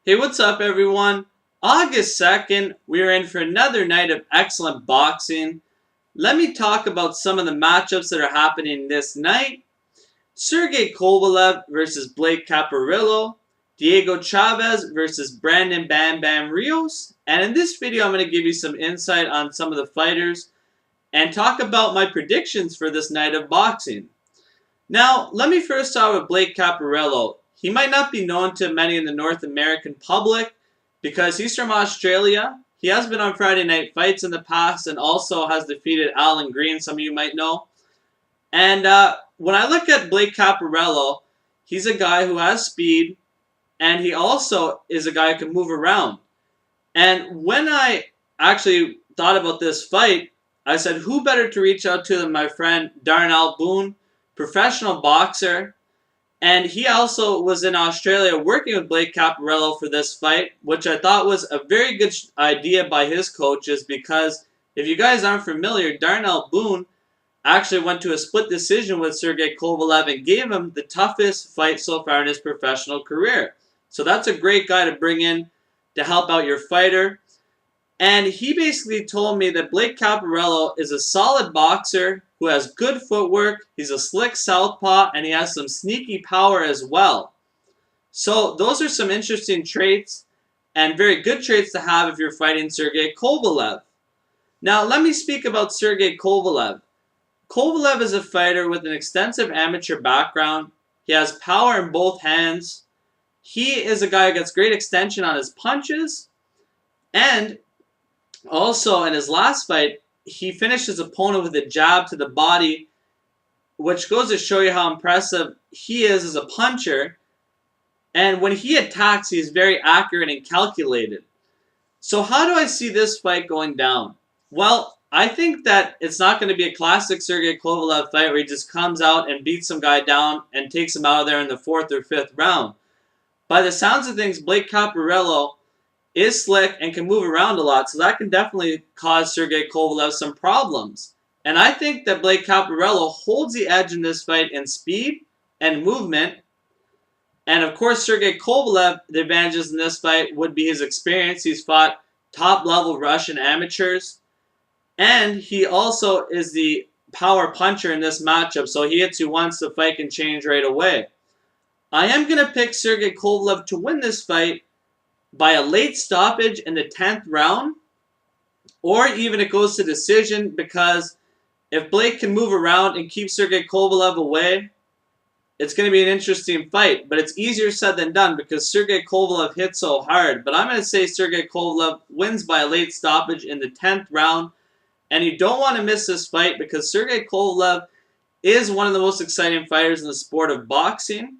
Hey, what's up, everyone? August 2nd, we are in for another night of excellent boxing. Let me talk about some of the matchups that are happening this night. Sergey Kovalev versus Blake Caparello, Diego Chaves versus Brandon Bam Bam Rios. And in this video, I'm going to give you some insight on some of the fighters and talk about my predictions for this night of boxing. Now, let me first start with Blake Caparello. He might not be known to many in the North American public because he's from Australia. He has been on Friday Night Fights in the past and also has defeated Alan Green, some of you might know. And when I look at Blake Caparello, he's a guy who has speed, and he also is a guy who can move around. And when I actually thought about this fight, I said, who better to reach out to than my friend Darnell Boone, professional boxer. And he also was in Australia working with Blake Caparello for this fight, which I thought was a very good idea by his coaches because if you guys aren't familiar, Darnell Boone actually went to a split decision with Sergey Kovalev and gave him the toughest fight so far in his professional career. So that's a great guy to bring in to help out your fighter. And he basically told me that Blake Caparello is a solid boxer who has good footwork, he's a slick southpaw, and he has some sneaky power as well. So those are some interesting traits and very good traits to have if you're fighting Sergey Kovalev. Now let me speak about Sergey Kovalev. Kovalev is a fighter with an extensive amateur background. He has power in both hands. He is a guy who gets great extension on his punches. And also in his last fight, he finished his opponent with a jab to the body, which goes to show you how impressive he is as a puncher. And when he attacks, he's very accurate and calculated. So how do I see this fight going down? Well, I think that it's not going to be a classic Sergey Kovalev fight where he just comes out and beats some guy down and takes him out of there in the 4th or 5th round. By the sounds of things, Blake Caparello is slick and can move around a lot, so that can definitely cause Sergey Kovalev some problems. And I think that Blake Caparello holds the edge in this fight in speed and movement. And of course, Sergey Kovalev, the advantages in this fight would be his experience. He's fought top-level Russian amateurs. And he also is the power puncher in this matchup, so he hits you once, the fight can change right away. I am going to pick Sergey Kovalev to win this fight by a late stoppage in the 10th round, or even it goes to decision, because if Blake can move around and keep Sergey Kovalev away, it's going to be an interesting fight. But it's easier said than done because Sergey Kovalev hits so hard. But I'm going to say Sergey Kovalev wins by a late stoppage in the 10th round. And you don't want to miss this fight because Sergey Kovalev is one of the most exciting fighters in the sport of boxing.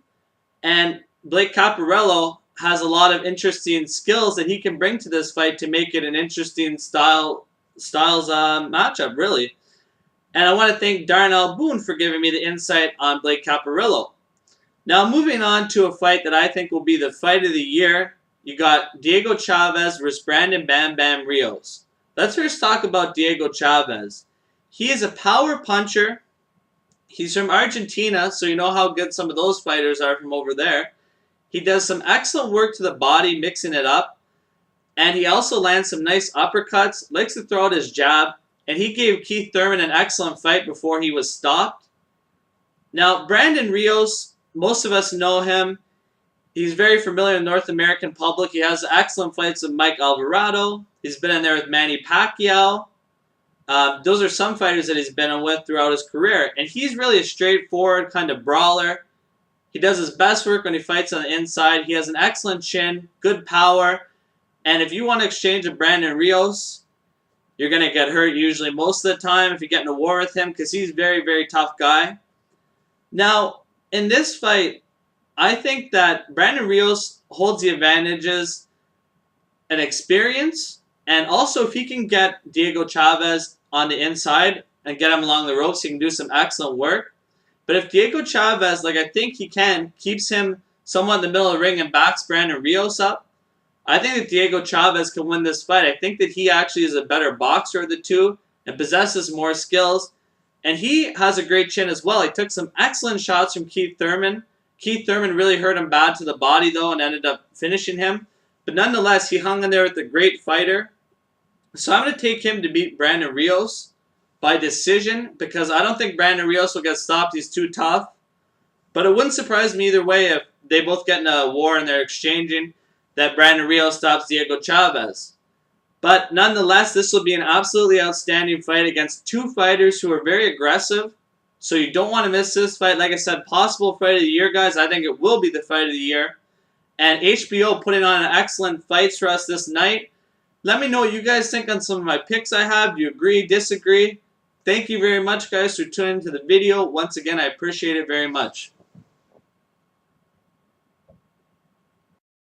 And Blake Caparello has a lot of interesting skills that he can bring to this fight to make it an interesting styles matchup, really. And I want to thank Darnell Boone for giving me the insight on Blake Caparello. Now, moving on to a fight that I think will be the fight of the year. You got Diego Chaves versus Brandon Bam Bam Rios. Let's first talk about Diego Chaves. He is a power puncher. He's from Argentina, so you know how good some of those fighters are from over there. He does some excellent work to the body, mixing it up. And he also lands some nice uppercuts, likes to throw out his jab. And he gave Keith Thurman an excellent fight before he was stopped. Now, Brandon Rios, most of us know him. He's very familiar in the North American public. He has excellent fights with Mike Alvarado. He's been in there with Manny Pacquiao. Those are some fighters that he's been in with throughout his career. And he's really a straightforward kind of brawler. He does his best work when he fights on the inside. He has an excellent chin, good power. And if you want to exchange with Brandon Rios, you're going to get hurt usually most of the time if you get in a war with him because he's a very, very tough guy. Now, in this fight, I think that Brandon Rios holds the advantages and experience. And also, if he can get Diego Chaves on the inside and get him along the ropes, he can do some excellent work. But if Diego Chaves, like I think he can, keeps him somewhat in the middle of the ring and backs Brandon Rios up, I think that Diego Chaves can win this fight. I think that he actually is a better boxer of the two and possesses more skills. And he has a great chin as well. He took some excellent shots from Keith Thurman. Keith Thurman really hurt him bad to the body, though, and ended up finishing him. But nonetheless, he hung in there with a great fighter. So I'm going to take him to beat Brandon Rios by decision because I don't think Brandon Rios will get stopped. He's too tough. But it wouldn't surprise me either way if they both get in a war and they're exchanging that Brandon Rios stops Diego Chaves. But nonetheless, this will be an absolutely outstanding fight against two fighters who are very aggressive. So you don't want to miss this fight. Like I said, possible fight of the year, guys. I think it will be the fight of the year. And HBO putting on an excellent fights for us this night. Let me know what you guys think on some of my picks I have. Do you agree, disagree? Thank you very much, guys, for tuning into the video. Once again, I appreciate it very much.